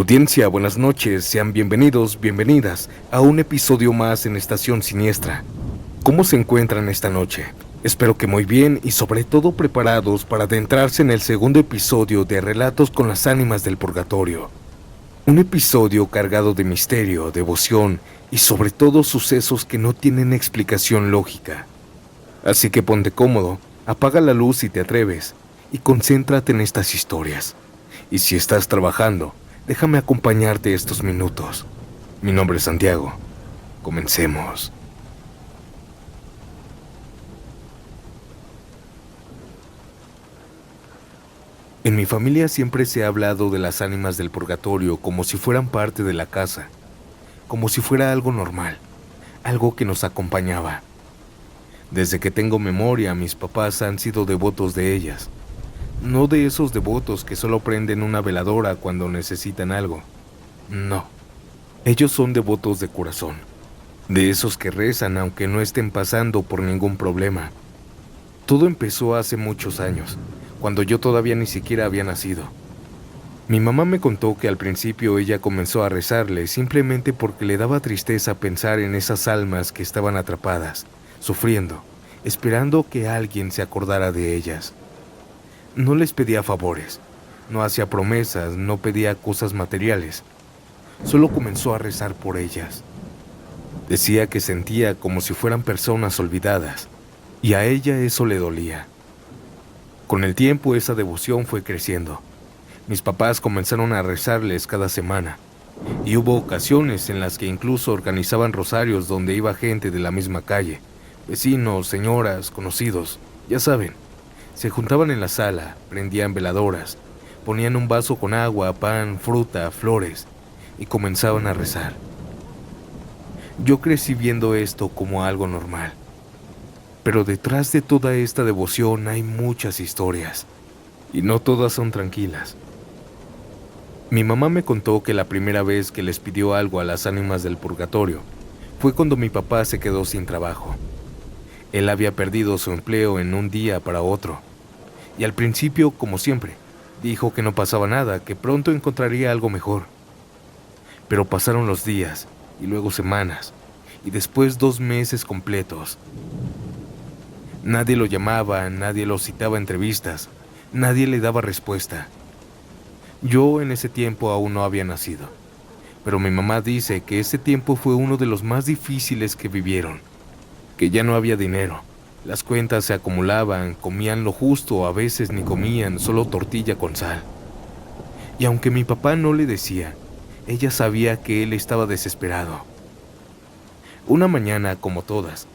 Audiencia, buenas noches, sean bienvenidos, bienvenidas a un episodio más en Estación Siniestra. ¿Cómo se encuentran esta noche? Espero que muy bien y sobre todo preparados para adentrarse en el segundo episodio de Relatos con las Ánimas del Purgatorio. Un episodio cargado de misterio, devoción y sobre todo sucesos que no tienen explicación lógica. Así que ponte cómodo, apaga la luz si te atreves y concéntrate en estas historias. Y si estás trabajando, déjame acompañarte estos minutos. Mi nombre es Santiago. Comencemos. En mi familia siempre se ha hablado de las ánimas del purgatorio como si fueran parte de la casa, como si fuera algo normal, algo que nos acompañaba. Desde que tengo memoria, mis papás han sido devotos de ellas. No de esos devotos que solo prenden una veladora cuando necesitan algo. No. Ellos son devotos de corazón. De esos que rezan aunque no estén pasando por ningún problema. Todo empezó hace muchos años, cuando yo todavía ni siquiera había nacido. Mi mamá me contó que al principio ella comenzó a rezarle simplemente porque le daba tristeza pensar en esas almas que estaban atrapadas, sufriendo, esperando que alguien se acordara de ellas. No les pedía favores, no hacía promesas, no pedía cosas materiales. Solo comenzó a rezar por ellas. Decía que sentía como si fueran personas olvidadas, y a ella eso le dolía. Con el tiempo esa devoción fue creciendo. Mis papás comenzaron a rezarles cada semana, y hubo ocasiones en las que incluso organizaban rosarios donde iba gente de la misma calle, vecinos, señoras, conocidos, ya saben. Se juntaban en la sala, prendían veladoras, ponían un vaso con agua, pan, fruta, flores y comenzaban a rezar. Yo crecí viendo esto como algo normal. Pero detrás de toda esta devoción hay muchas historias y no todas son tranquilas. Mi mamá me contó que la primera vez que les pidió algo a las ánimas del purgatorio fue cuando mi papá se quedó sin trabajo. Él había perdido su empleo en un día para otro. Y al principio, como siempre, dijo que no pasaba nada, que pronto encontraría algo mejor. Pero pasaron los días, y luego semanas, y después 2 meses completos. Nadie lo llamaba, nadie lo citaba a entrevistas, nadie le daba respuesta. Yo en ese tiempo aún no había nacido, pero mi mamá dice que ese tiempo fue uno de los más difíciles que vivieron, que ya no había dinero. Las cuentas se acumulaban, comían lo justo, a veces ni comían, solo tortilla con sal. Y aunque mi papá no le decía, ella sabía que él estaba desesperado. Una mañana, como todas,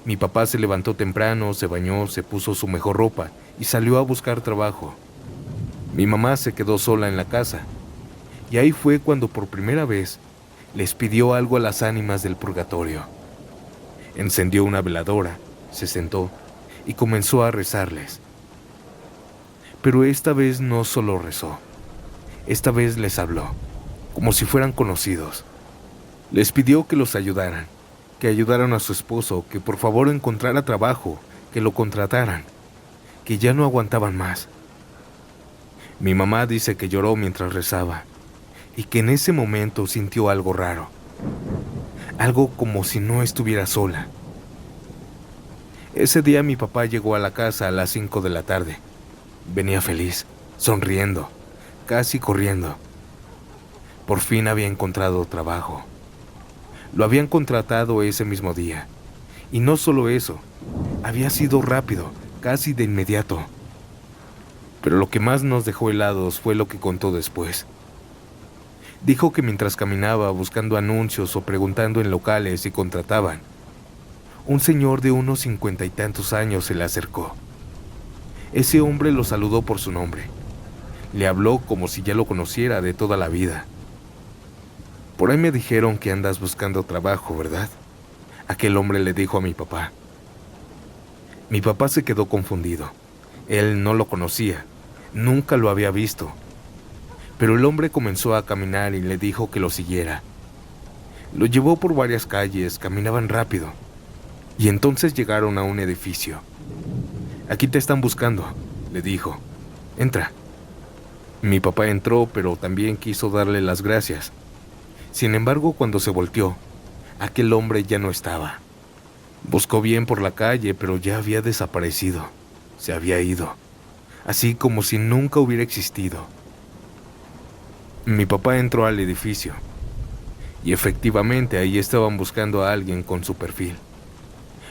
mi papá se levantó temprano, se bañó, se puso su mejor ropa y salió a buscar trabajo. Mi mamá se quedó sola en la casa, y ahí fue cuando por primera vez les pidió algo a las ánimas del purgatorio. Encendió una veladora, se sentó y comenzó a rezarles. Pero esta vez no solo rezó, esta vez les habló, como si fueran conocidos. Les pidió que los ayudaran, que ayudaran a su esposo, que por favor encontrara trabajo, que lo contrataran, que ya no aguantaban más. Mi mamá dice que lloró mientras rezaba y que en ese momento sintió algo raro, algo como si no estuviera sola. Ese día mi papá llegó a la casa a las 5 de la tarde. Venía feliz, sonriendo, casi corriendo. Por fin había encontrado trabajo. Lo habían contratado ese mismo día. Y no solo eso, había sido rápido, casi de inmediato. Pero lo que más nos dejó helados fue lo que contó después. Dijo que mientras caminaba buscando anuncios o preguntando en locales si contrataban, un señor de unos 50 y tantos años se le acercó. Ese hombre lo saludó por su nombre. Le habló como si ya lo conociera de toda la vida. Por ahí me dijeron que andas buscando trabajo, ¿verdad? Aquel hombre le dijo a mi papá. Mi papá se quedó confundido. Él no lo conocía, nunca lo había visto. Pero el hombre comenzó a caminar y le dijo que lo siguiera. Lo llevó por varias calles, caminaban rápido. Y entonces llegaron a un edificio. Aquí te están buscando, le dijo. Entra. Mi papá entró, pero también quiso darle las gracias. Sin embargo, cuando se volteó, aquel hombre ya no estaba. Buscó bien por la calle, pero ya había desaparecido. Se había ido, así como si nunca hubiera existido. Mi papá entró al edificio, y efectivamente ahí estaban buscando a alguien con su perfil.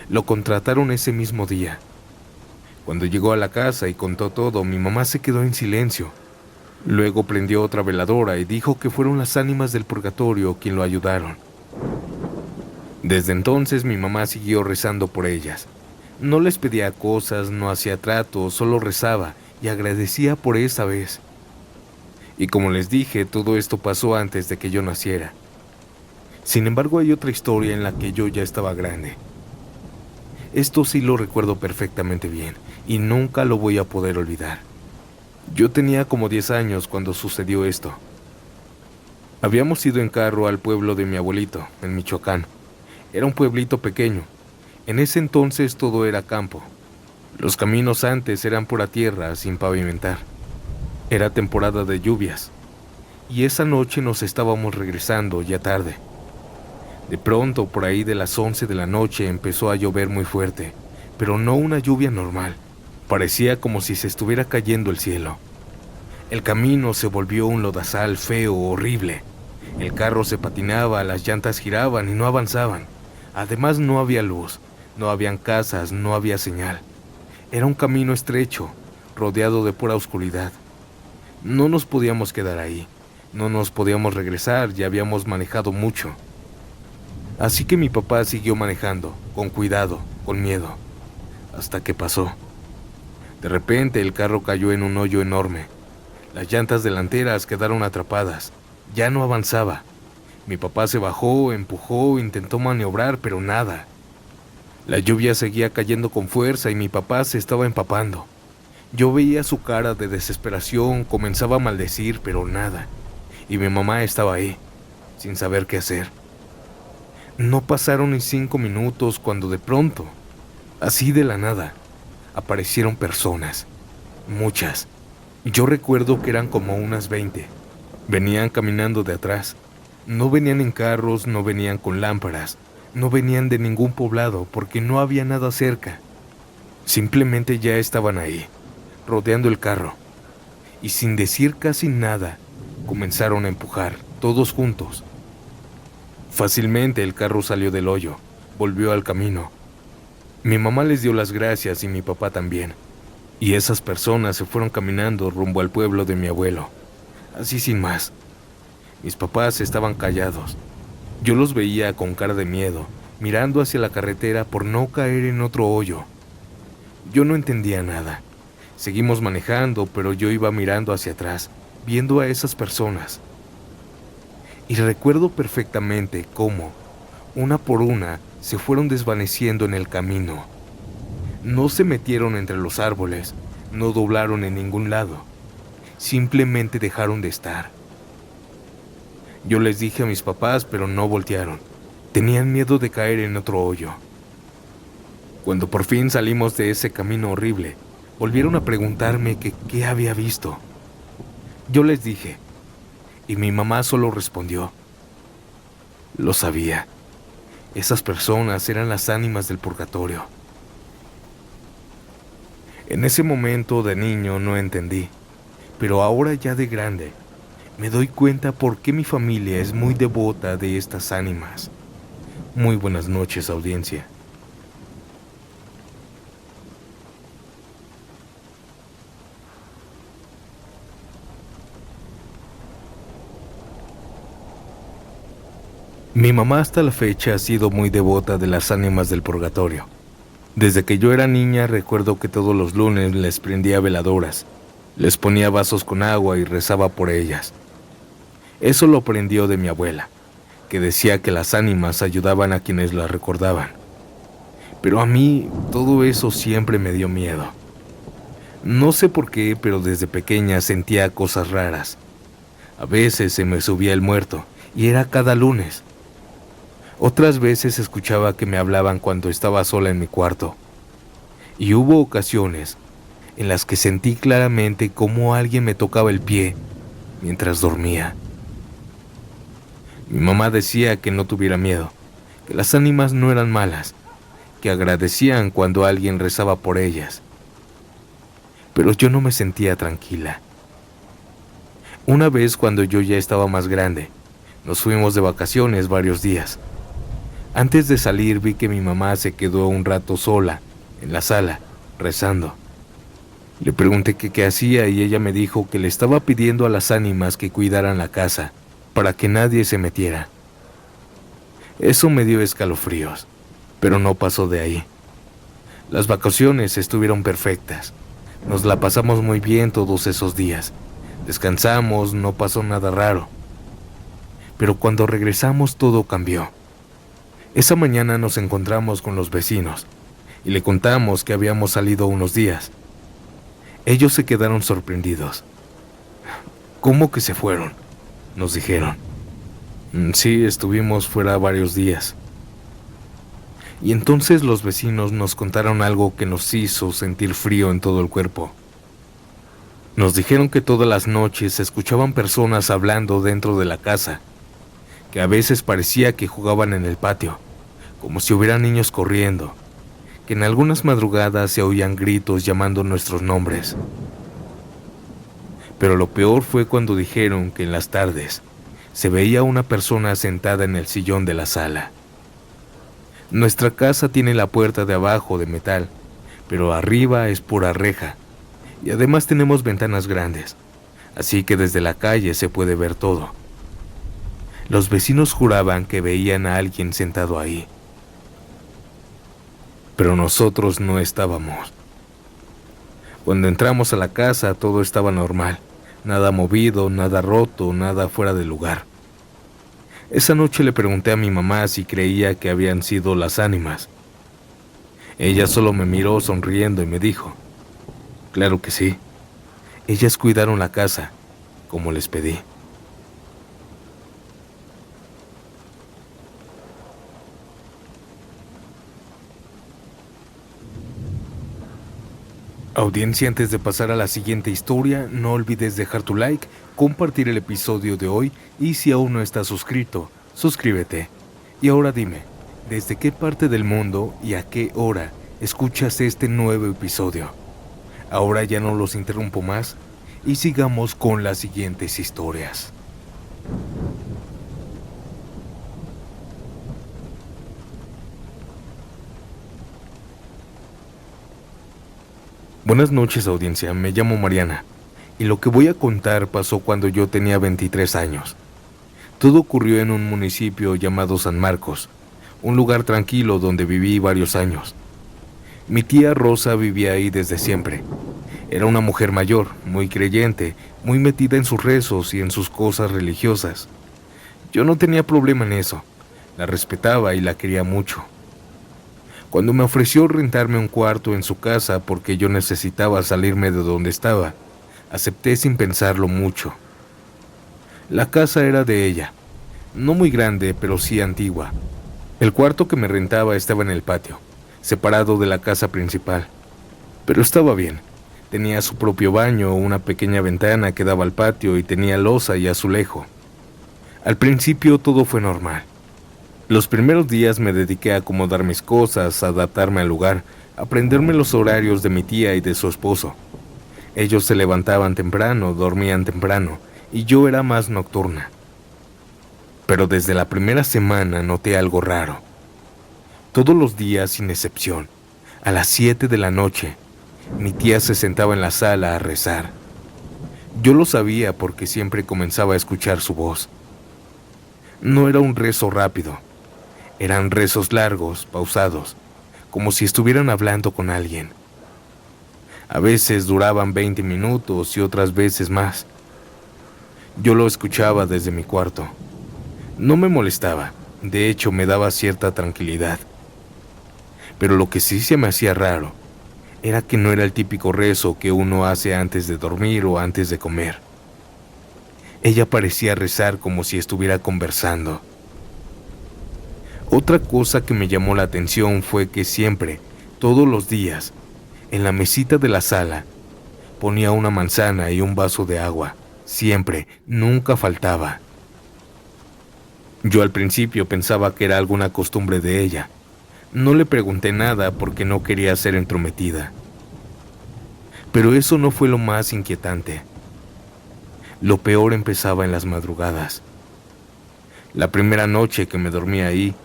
Lo contrataron ese mismo día. Cuando llegó a la casa y contó todo, mi mamá se quedó en silencio. Luego prendió otra veladora y dijo que fueron las ánimas del purgatorio quien lo ayudaron. Desde entonces mi mamá siguió rezando por ellas. No les pedía cosas, no hacía tratos, solo rezaba y agradecía por esa vez. Y como les dije, todo esto pasó antes de que yo naciera. Sin embargo, hay otra historia en la que yo ya estaba grande. Esto sí lo recuerdo perfectamente bien y nunca lo voy a poder olvidar. Yo tenía como 10 años cuando sucedió esto. Habíamos ido en carro al pueblo de mi abuelito, en Michoacán. Era un pueblito pequeño. En ese entonces todo era campo. Los caminos antes eran pura tierra, sin pavimentar. Era temporada de lluvias. Y esa noche nos estábamos regresando ya tarde. De pronto, por ahí de las 11 de la noche, empezó a llover muy fuerte, pero no una lluvia normal. Parecía como si se estuviera cayendo el cielo. El camino se volvió un lodazal feo, horrible. El carro se patinaba, las llantas giraban y no avanzaban. Además no había luz, no habían casas, no había señal. Era un camino estrecho, rodeado de pura oscuridad. No nos podíamos quedar ahí, no nos podíamos regresar, ya habíamos manejado mucho. Así que mi papá siguió manejando, con cuidado, con miedo, hasta que pasó. De repente el carro cayó en un hoyo enorme. Las llantas delanteras quedaron atrapadas, ya no avanzaba. Mi papá se bajó, empujó, intentó maniobrar, pero nada. La lluvia seguía cayendo con fuerza y mi papá se estaba empapando. Yo veía su cara de desesperación, comenzaba a maldecir, pero nada. Y mi mamá estaba ahí, sin saber qué hacer. No pasaron ni 5 minutos cuando de pronto, así de la nada, aparecieron personas, muchas. Yo recuerdo que eran como unas 20. Venían caminando de atrás. No venían en carros, no venían con lámparas, no venían de ningún poblado porque no había nada cerca. Simplemente ya estaban ahí, rodeando el carro. Y sin decir casi nada, comenzaron a empujar, todos juntos. Fácilmente el carro salió del hoyo, volvió al camino. Mi mamá les dio las gracias y mi papá también. Y esas personas se fueron caminando rumbo al pueblo de mi abuelo. Así sin más. Mis papás estaban callados. Yo los veía con cara de miedo, mirando hacia la carretera por no caer en otro hoyo. Yo no entendía nada. Seguimos manejando, pero yo iba mirando hacia atrás, viendo a esas personas. Y recuerdo perfectamente cómo, una por una, se fueron desvaneciendo en el camino. No se metieron entre los árboles, no doblaron en ningún lado. Simplemente dejaron de estar. Yo les dije a mis papás, pero no voltearon. Tenían miedo de caer en otro hoyo. Cuando por fin salimos de ese camino horrible, volvieron a preguntarme que qué había visto. Yo les dije, y mi mamá solo respondió, lo sabía. Esas personas eran las ánimas del purgatorio. En ese momento de niño no entendí, pero ahora ya de grande, me doy cuenta por qué mi familia es muy devota de estas ánimas. Muy buenas noches, audiencia. Mi mamá hasta la fecha ha sido muy devota de las ánimas del purgatorio. Desde que yo era niña recuerdo que todos los lunes les prendía veladoras, les ponía vasos con agua y rezaba por ellas. Eso lo aprendió de mi abuela, que decía que las ánimas ayudaban a quienes las recordaban. Pero a mí todo eso siempre me dio miedo. No sé por qué, pero desde pequeña sentía cosas raras. A veces se me subía el muerto, y era cada lunes. Otras veces escuchaba que me hablaban cuando estaba sola en mi cuarto. Y hubo ocasiones en las que sentí claramente cómo alguien me tocaba el pie mientras dormía. Mi mamá decía que no tuviera miedo, que las ánimas no eran malas, que agradecían cuando alguien rezaba por ellas. Pero yo no me sentía tranquila. Una vez, cuando yo ya estaba más grande, nos fuimos de vacaciones varios días. Antes de salir vi que mi mamá se quedó un rato sola en la sala, rezando. Le pregunté qué hacía y ella me dijo que le estaba pidiendo a las ánimas que cuidaran la casa para que nadie se metiera. Eso me dio escalofríos, pero no pasó de ahí. Las vacaciones estuvieron perfectas. Nos la pasamos muy bien todos esos días. Descansamos, no pasó nada raro. Pero cuando regresamos todo cambió. Esa mañana nos encontramos con los vecinos y le contamos que habíamos salido unos días. Ellos se quedaron sorprendidos. ¿Cómo que se fueron?, nos dijeron. Sí, estuvimos fuera varios días. Y entonces los vecinos nos contaron algo que nos hizo sentir frío en todo el cuerpo. Nos dijeron que todas las noches se escuchaban personas hablando dentro de la casa, que a veces parecía que jugaban en el patio, como si hubiera niños corriendo, que en algunas madrugadas se oían gritos llamando nuestros nombres. Pero lo peor fue cuando dijeron que en las tardes se veía una persona sentada en el sillón de la sala. Nuestra casa tiene la puerta de abajo de metal, pero arriba es pura reja, y además tenemos ventanas grandes, así que desde la calle se puede ver todo. Los vecinos juraban que veían a alguien sentado ahí, pero nosotros no estábamos. Cuando entramos a la casa todo estaba normal, nada movido, nada roto, nada fuera de lugar. Esa noche le pregunté a mi mamá si creía que habían sido las ánimas. Ella solo me miró sonriendo y me dijo, claro que sí, ellas cuidaron la casa, como les pedí. Audiencia, antes de pasar a la siguiente historia, no olvides dejar tu like, compartir el episodio de hoy y si aún no estás suscrito, suscríbete. Y ahora dime, ¿desde qué parte del mundo y a qué hora escuchas este nuevo episodio? Ahora ya no los interrumpo más y sigamos con las siguientes historias. Buenas noches, audiencia, me llamo Mariana y lo que voy a contar pasó cuando yo tenía 23 años. Todo ocurrió en un municipio llamado San Marcos, un lugar tranquilo donde viví varios años. Mi tía Rosa vivía ahí desde siempre. Era una mujer mayor, muy creyente, muy metida en sus rezos y en sus cosas religiosas. Yo no tenía problema en eso, la respetaba y la quería mucho. Cuando me ofreció rentarme un cuarto en su casa porque yo necesitaba salirme de donde estaba, acepté sin pensarlo mucho. La casa era de ella, no muy grande, pero sí antigua. El cuarto que me rentaba estaba en el patio, separado de la casa principal. Pero estaba bien, tenía su propio baño, una pequeña ventana que daba al patio y tenía loza y azulejo. Al principio todo fue normal. Los primeros días me dediqué a acomodar mis cosas, a adaptarme al lugar, a aprenderme los horarios de mi tía y de su esposo. Ellos se levantaban temprano, dormían temprano, y yo era más nocturna. Pero desde la primera semana noté algo raro. Todos los días, sin excepción, a las 7 de la noche, mi tía se sentaba en la sala a rezar. Yo lo sabía porque siempre comenzaba a escuchar su voz. No era un rezo rápido. Eran rezos largos, pausados, como si estuvieran hablando con alguien. A veces duraban 20 minutos y otras veces más. Yo lo escuchaba desde mi cuarto. No me molestaba, de hecho me daba cierta tranquilidad. Pero lo que sí se me hacía raro era que no era el típico rezo que uno hace antes de dormir o antes de comer. Ella parecía rezar como si estuviera conversando. Otra cosa que me llamó la atención fue que siempre, todos los días, en la mesita de la sala, ponía una manzana y un vaso de agua, Siempre, nunca faltaba. Yo al principio pensaba que era alguna costumbre de ella. No le pregunté nada porque no quería ser entrometida. Pero eso no fue lo más inquietante. Lo peor empezaba en las madrugadas. La primera noche que me dormí ahí,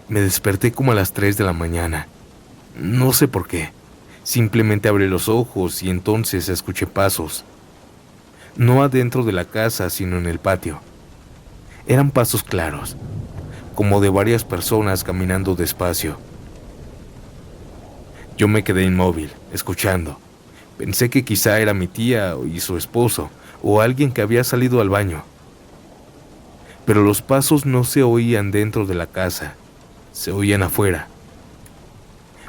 me desperté como a las 3 de la mañana. No sé por qué. Simplemente abrí los ojos y entonces escuché pasos. No adentro de la casa, sino en el patio. Eran pasos claros, como de varias personas caminando despacio. Yo me quedé inmóvil, escuchando. Pensé que quizá era mi tía y su esposo, o alguien que había salido al baño. Pero los pasos no se oían dentro de la casa, se oían afuera.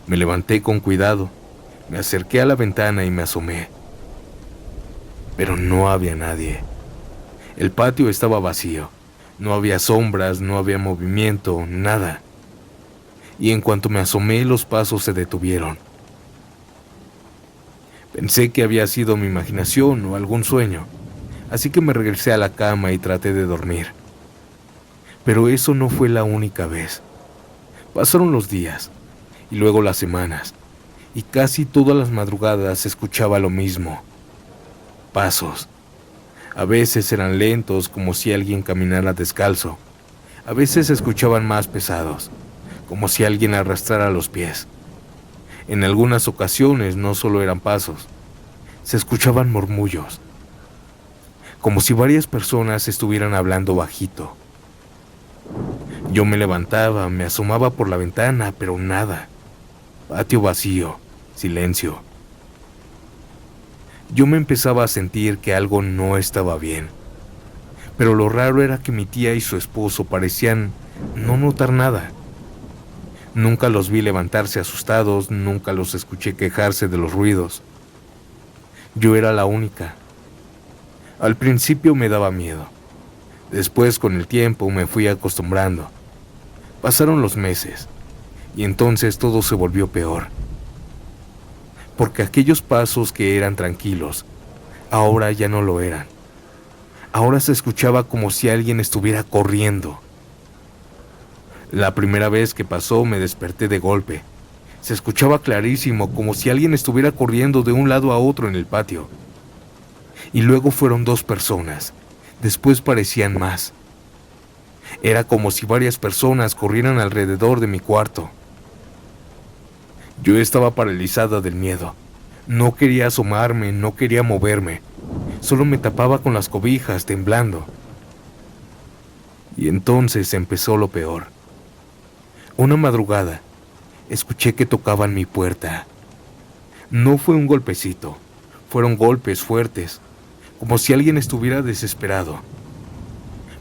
Me levanté con cuidado, me acerqué a la ventana y me asomé. Pero no había nadie. El patio estaba vacío. No había sombras, no había movimiento, nada. Y en cuanto me asomé, los pasos se detuvieron. Pensé que había sido mi imaginación o algún sueño, así que me regresé a la cama y traté de dormir. Pero eso no fue la única vez. Pasaron los días, y luego las semanas, y casi todas las madrugadas escuchaba lo mismo. Pasos. A veces eran lentos, como si alguien caminara descalzo. A veces se escuchaban más pesados, como si alguien arrastrara los pies. En algunas ocasiones no solo eran pasos, se escuchaban murmullos, como si varias personas estuvieran hablando bajito. Yo me levantaba, me asomaba por la ventana, pero nada. Patio vacío, silencio. Yo me empezaba a sentir que algo no estaba bien. Pero lo raro era que mi tía y su esposo parecían no notar nada. Nunca los vi levantarse asustados, nunca los escuché quejarse de los ruidos. Yo era la única. Al principio me daba miedo. Después, con el tiempo, me fui acostumbrando. Pasaron los meses, y entonces todo se volvió peor. Porque aquellos pasos que eran tranquilos, ahora ya no lo eran. Ahora se escuchaba como si alguien estuviera corriendo. La primera vez que pasó me desperté de golpe. Se escuchaba clarísimo, como si alguien estuviera corriendo de un lado a otro en el patio. Y luego fueron 2 personas. Después parecían más. Era como si varias personas corrieran alrededor de mi cuarto. Yo estaba paralizada del miedo. No quería asomarme, no quería moverme. Solo me tapaba con las cobijas, temblando. Y entonces empezó lo peor. Una madrugada, escuché que tocaban mi puerta. No fue un golpecito, fueron golpes fuertes, como si alguien estuviera desesperado.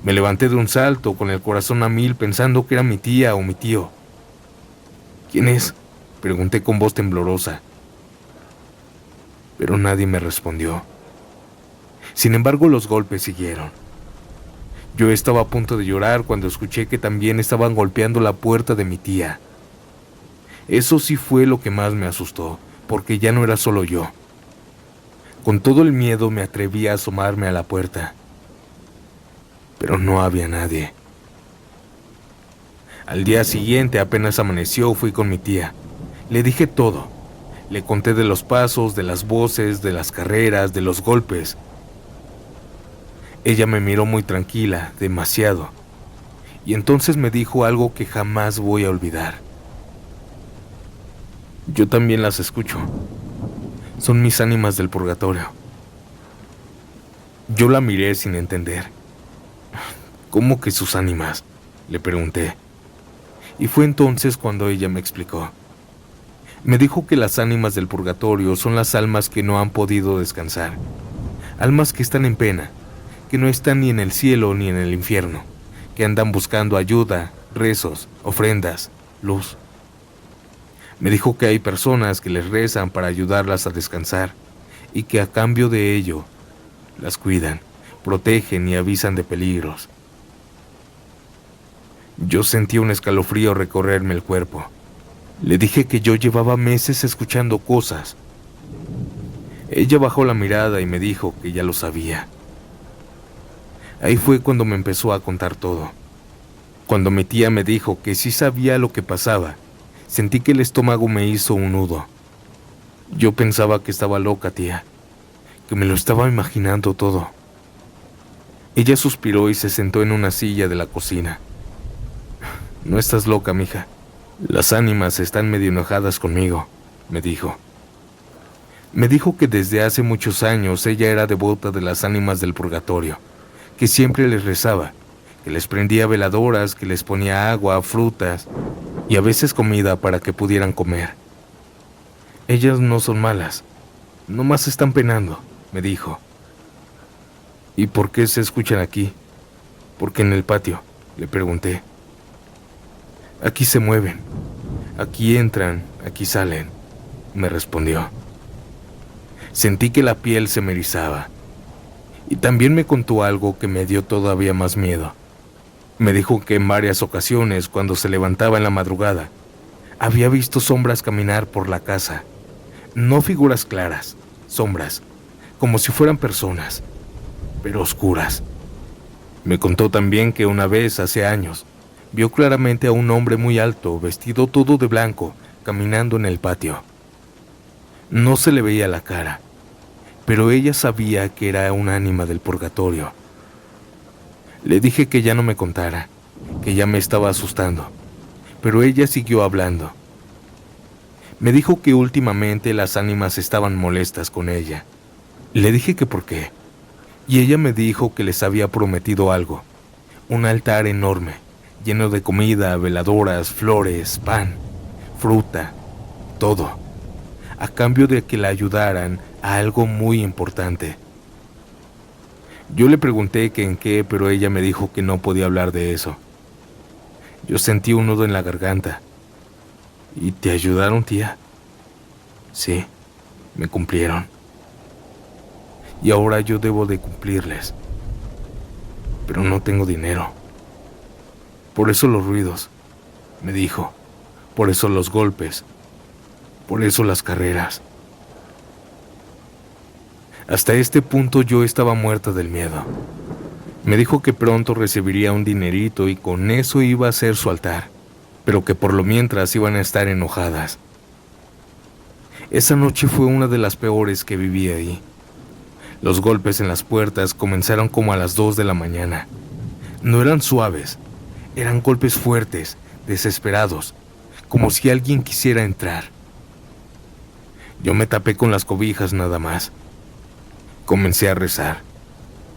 Me levanté de un salto, con el corazón a mil, pensando que era mi tía o mi tío. ¿Quién es?, pregunté con voz temblorosa. Pero nadie me respondió. Sin embargo, los golpes siguieron. Yo estaba a punto de llorar cuando escuché que también estaban golpeando la puerta de mi tía. Eso sí fue lo que más me asustó, porque ya no era solo yo. Con todo el miedo me atreví a asomarme a la puerta. Pero no había nadie. Al día siguiente, apenas amaneció, fui con mi tía. Le dije todo. Le conté de los pasos, de las voces, de las carreras, de los golpes. Ella me miró muy tranquila, demasiado. Y entonces me dijo algo que jamás voy a olvidar. Yo también las escucho. Son mis ánimas del purgatorio. Yo la miré sin entender. ¿Cómo que sus ánimas?, le pregunté. Y fue entonces cuando ella me explicó. Me dijo que las ánimas del purgatorio son las almas que no han podido descansar. Almas que están en pena, que no están ni en el cielo ni en el infierno, que andan buscando ayuda, rezos, ofrendas, luz. Me dijo que hay personas que les rezan para ayudarlas a descansar y que a cambio de ello las cuidan, protegen y avisan de peligros. Yo sentí un escalofrío recorrerme el cuerpo. Le dije que yo llevaba meses escuchando cosas. Ella bajó la mirada y me dijo que ya lo sabía. Ahí fue cuando me empezó a contar todo. Cuando mi tía me dijo que sí sabía lo que pasaba, sentí que el estómago me hizo un nudo. Yo pensaba que estaba loca, tía, que me lo estaba imaginando todo. Ella suspiró y se sentó en una silla de la cocina. No estás loca, mija. Las ánimas están medio enojadas conmigo, me dijo. Me dijo que desde hace muchos años ella era devota de las ánimas del purgatorio, que siempre les rezaba, que les prendía veladoras, que les ponía agua, frutas y a veces comida para que pudieran comer. Ellas no son malas, nomás están penando, me dijo. ¿Y por qué se escuchan aquí? ¿Por qué en el patio?, le pregunté. Aquí se mueven, aquí entran, aquí salen, me respondió. Sentí que la piel se me erizaba. Y también me contó algo que me dio todavía más miedo. Me dijo que en varias ocasiones, cuando se levantaba en la madrugada, había visto sombras caminar por la casa. No figuras claras, sombras, como si fueran personas, pero oscuras. Me contó también que una vez, hace años, vio claramente a un hombre muy alto, vestido todo de blanco, caminando en el patio. No se le veía la cara, pero ella sabía que era un ánima del purgatorio. Le dije que ya no me contara, que ya me estaba asustando, pero ella siguió hablando. Me dijo que últimamente las ánimas estaban molestas con ella. Le dije que por qué, y ella me dijo que les había prometido algo, un altar enorme, lleno de comida, veladoras, flores, pan, fruta, todo, a cambio de que la ayudaran a algo muy importante. Yo le pregunté que en qué, pero ella me dijo que no podía hablar de eso. Yo sentí un nudo en la garganta. ¿Y te ayudaron, tía? Sí, me cumplieron. Y ahora yo debo de cumplirles. Pero no tengo dinero. Por eso los ruidos, me dijo. Por eso los golpes. Por eso las carreras. Hasta este punto yo estaba muerta del miedo. Me dijo que pronto recibiría un dinerito y con eso iba a hacer su altar, pero que por lo mientras iban a estar enojadas. Esa noche fue una de las peores que viví ahí. Los golpes en las puertas comenzaron como a las 2 de la mañana. No eran suaves, eran golpes fuertes, desesperados, como si alguien quisiera entrar. Yo me tapé con las cobijas nada más. Comencé a rezar.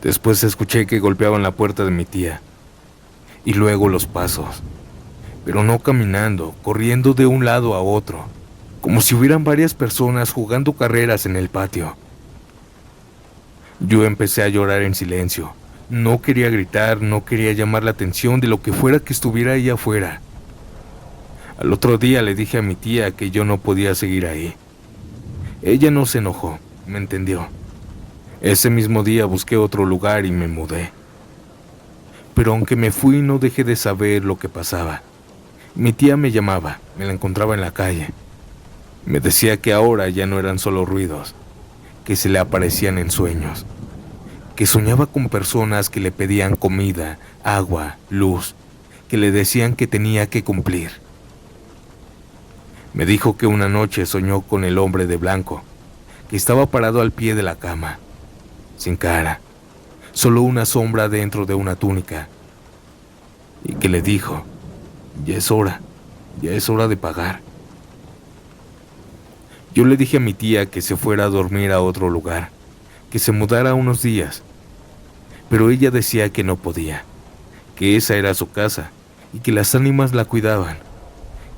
Después escuché que golpeaban la puerta de mi tía. Y luego los pasos. Pero no caminando, corriendo de un lado a otro, como si hubieran varias personas jugando carreras en el patio. Yo empecé a llorar en silencio. No quería gritar, no quería llamar la atención de lo que fuera que estuviera ahí afuera. Al otro día le dije a mi tía que yo no podía seguir ahí. Ella no se enojó, me entendió. Ese mismo día busqué otro lugar y me mudé. Pero aunque me fui, no dejé de saber lo que pasaba. Mi tía me llamaba, me la encontraba en la calle. Me decía que ahora ya no eran solo ruidos, que se le aparecían en sueños, que soñaba con personas que le pedían comida, agua, luz, que le decían que tenía que cumplir. Me dijo que una noche soñó con el hombre de blanco, que estaba parado al pie de la cama, sin cara, solo una sombra dentro de una túnica, y que le dijo, ya es hora de pagar. Yo le dije a mi tía que se fuera a dormir a otro lugar, que se mudara unos días, pero ella decía que no podía, que esa era su casa y que las ánimas la cuidaban,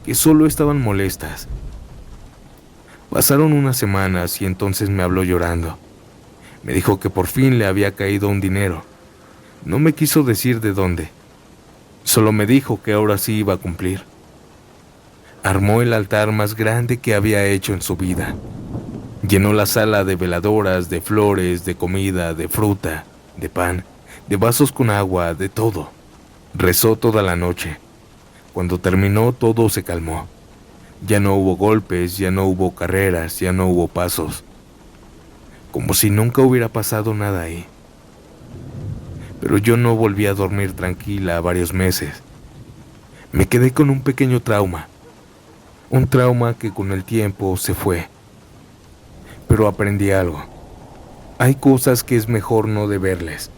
que solo estaban molestas. Pasaron unas semanas y entonces me habló llorando. Me dijo que por fin le había caído un dinero. No me quiso decir de dónde. Solo me dijo que ahora sí iba a cumplir. Armó el altar más grande que había hecho en su vida. Llenó la sala de veladoras, de flores, de comida, de fruta, de pan, de vasos con agua, de todo. Rezó toda la noche. Cuando terminó, todo se calmó. Ya no hubo golpes, ya no hubo carreras, ya no hubo pasos. Como si nunca hubiera pasado nada ahí. Pero yo no volví a dormir tranquila varios meses. Me quedé con un pequeño trauma, un trauma que con el tiempo se fue. Pero aprendí algo. Hay cosas que es mejor no deberles,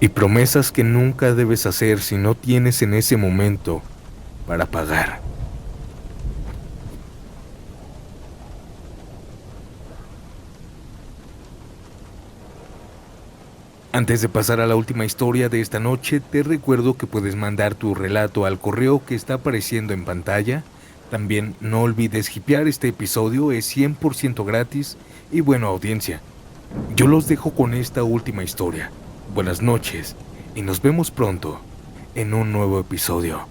y promesas que nunca debes hacer si no tienes en ese momento para pagar. Antes de pasar a la última historia de esta noche, te recuerdo que puedes mandar tu relato al correo que está apareciendo en pantalla. También no olvides hipear este episodio, es 100% gratis y buena audiencia. Yo los dejo con esta última historia. Buenas noches y nos vemos pronto en un nuevo episodio.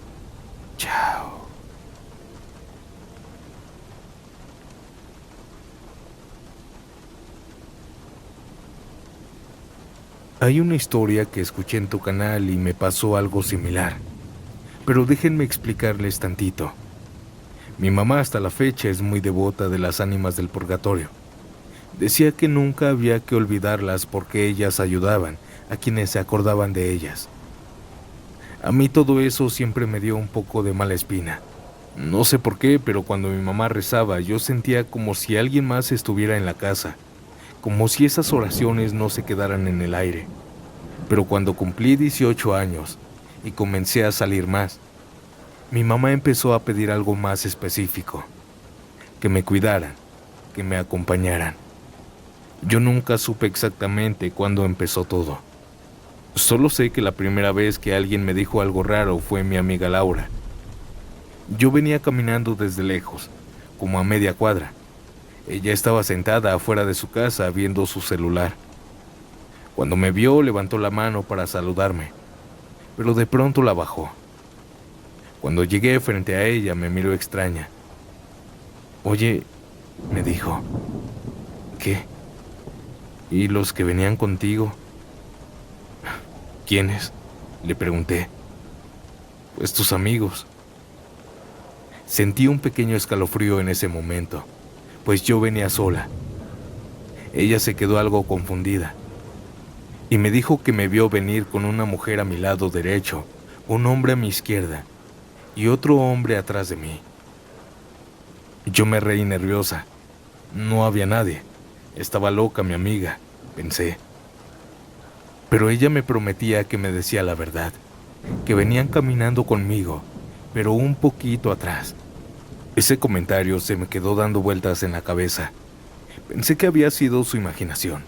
Chao. Hay una historia que escuché en tu canal y me pasó algo similar, pero déjenme explicarles tantito. Mi mamá hasta la fecha es muy devota de las ánimas del purgatorio. Decía que nunca había que olvidarlas porque ellas ayudaban a quienes se acordaban de ellas. A mí todo eso siempre me dio un poco de mala espina. No sé por qué, pero cuando mi mamá rezaba yo sentía como si alguien más estuviera en la casa, como si esas oraciones no se quedaran en el aire. Pero cuando cumplí 18 años y comencé a salir más, mi mamá empezó a pedir algo más específico, que me cuidaran, que me acompañaran. Yo nunca supe exactamente cuándo empezó todo. Solo sé que la primera vez que alguien me dijo algo raro fue mi amiga Laura. Yo venía caminando desde lejos, como a media cuadra. Ella estaba sentada afuera de su casa viendo su celular. Cuando me vio, levantó la mano para saludarme, pero de pronto la bajó. Cuando llegué frente a ella, me miró extraña. «Oye», me dijo. «¿Qué? ¿Y los que venían contigo?» «¿Quiénes?», le pregunté. «Pues tus amigos». Sentí un pequeño escalofrío en ese momento, pues yo venía sola. Ella se quedó algo confundida y me dijo que me vio venir con una mujer a mi lado derecho, un hombre a mi izquierda y otro hombre atrás de mí. Yo me reí nerviosa. No había nadie. Estaba loca mi amiga, pensé. Pero ella me prometía que me decía la verdad, que venían caminando conmigo, pero un poquito atrás. Ese comentario se me quedó dando vueltas en la cabeza. Pensé que había sido su imaginación,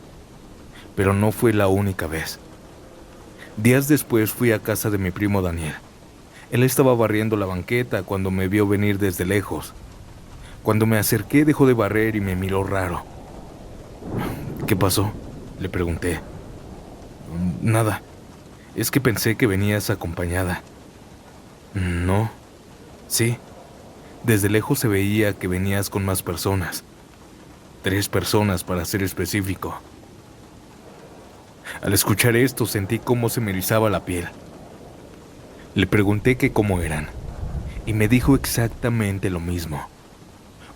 pero no fue la única vez. Días después fui a casa de mi primo Daniel. Él estaba barriendo la banqueta cuando me vio venir desde lejos. Cuando me acerqué dejó de barrer y me miró raro. «¿Qué pasó?», le pregunté. «Nada, es que pensé que venías acompañada». «No». «Sí, desde lejos se veía que venías con más personas. 3 personas para ser específico». Al escuchar esto sentí cómo se me erizaba la piel. Le pregunté que cómo eran, y me dijo exactamente lo mismo.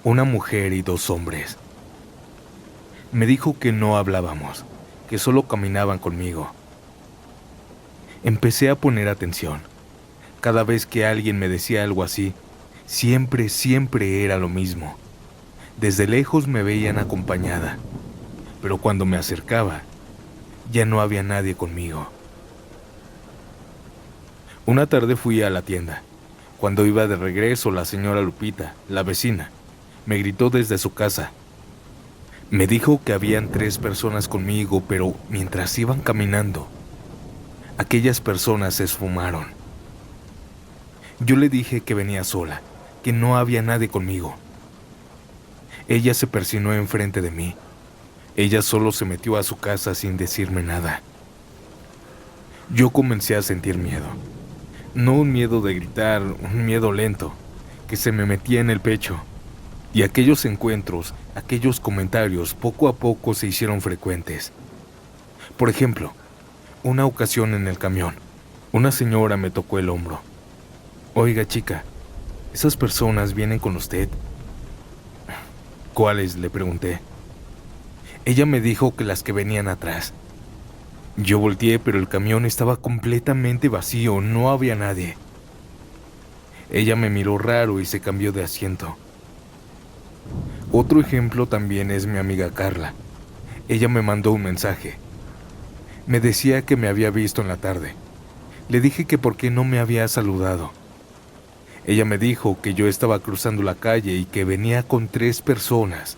Una mujer y 2 hombres. Me dijo que no hablábamos, que solo caminaban conmigo. Empecé a poner atención. Cada vez que alguien me decía algo así, siempre era lo mismo. Desde lejos me veían acompañada, pero cuando me acercaba, ya no había nadie conmigo. Una tarde fui a la tienda. Cuando iba de regreso, la señora Lupita, la vecina, me gritó desde su casa. Me dijo que habían 3 personas conmigo, pero mientras iban caminando, aquellas personas se esfumaron. Yo le dije que venía sola, que no había nadie conmigo. Ella se persinó enfrente de mí. Ella solo se metió a su casa sin decirme nada. Yo comencé a sentir miedo. No un miedo de gritar, un miedo lento, que se me metía en el pecho. Y aquellos encuentros, aquellos comentarios, poco a poco se hicieron frecuentes. Por ejemplo, una ocasión en el camión, una señora me tocó el hombro. «Oiga, chica, ¿esas personas vienen con usted?». «¿Cuáles?», le pregunté. Ella me dijo que las que venían atrás. Yo volteé, pero el camión estaba completamente vacío, no había nadie. Ella me miró raro y se cambió de asiento. Otro ejemplo también es mi amiga Carla. Ella me mandó un mensaje. Me decía que me había visto en la tarde. Le dije que por qué no me había saludado. Ella me dijo que yo estaba cruzando la calle y que venía con 3 personas.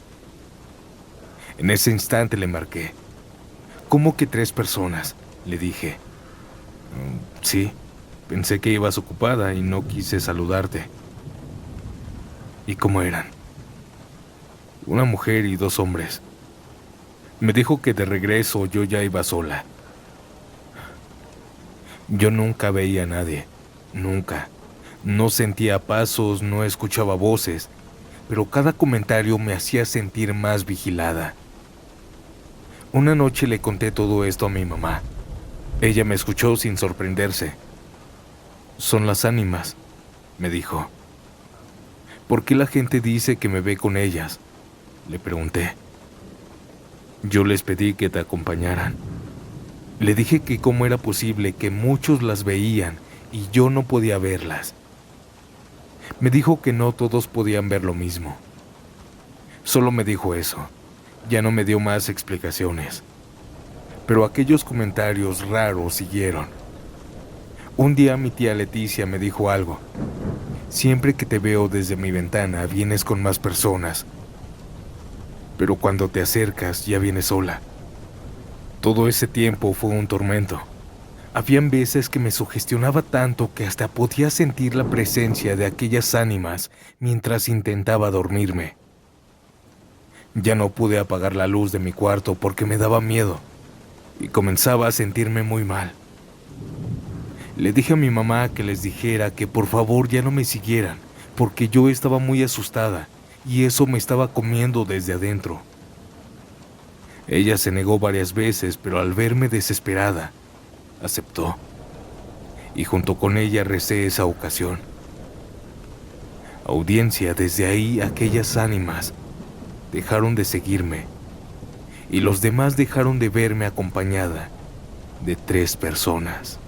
En ese instante le marqué. ¿Cómo que 3 personas?, le dije. Sí, pensé que ibas ocupada y no quise saludarte. ¿Y cómo eran? Una mujer y 2 hombres. Me dijo que de regreso yo ya iba sola. Yo nunca veía a nadie, nunca. No sentía pasos, no escuchaba voces, pero cada comentario me hacía sentir más vigilada. Una noche le conté todo esto a mi mamá. Ella me escuchó sin sorprenderse. Son las ánimas, me dijo. ¿Por qué la gente dice que me ve con ellas?, le pregunté. Yo les pedí que te acompañaran. Le dije que cómo era posible que muchos las veían y yo no podía verlas. Me dijo que no todos podían ver lo mismo. Solo me dijo eso. Ya no me dio más explicaciones. Pero aquellos comentarios raros siguieron. Un día mi tía Leticia me dijo algo. Siempre que te veo desde mi ventana vienes con más personas. Pero cuando te acercas ya vienes sola. Todo ese tiempo fue un tormento. Habían veces que me sugestionaba tanto que hasta podía sentir la presencia de aquellas ánimas mientras intentaba dormirme. Ya no pude apagar la luz de mi cuarto porque me daba miedo y comenzaba a sentirme muy mal. Le dije a mi mamá que les dijera que por favor ya no me siguieran porque yo estaba muy asustada y eso me estaba comiendo desde adentro. Ella se negó varias veces, pero al verme desesperada, aceptó. Y junto con ella recé esa ocasión. Audiencia, desde ahí aquellas ánimas dejaron de seguirme y los demás dejaron de verme acompañada de 3 personas.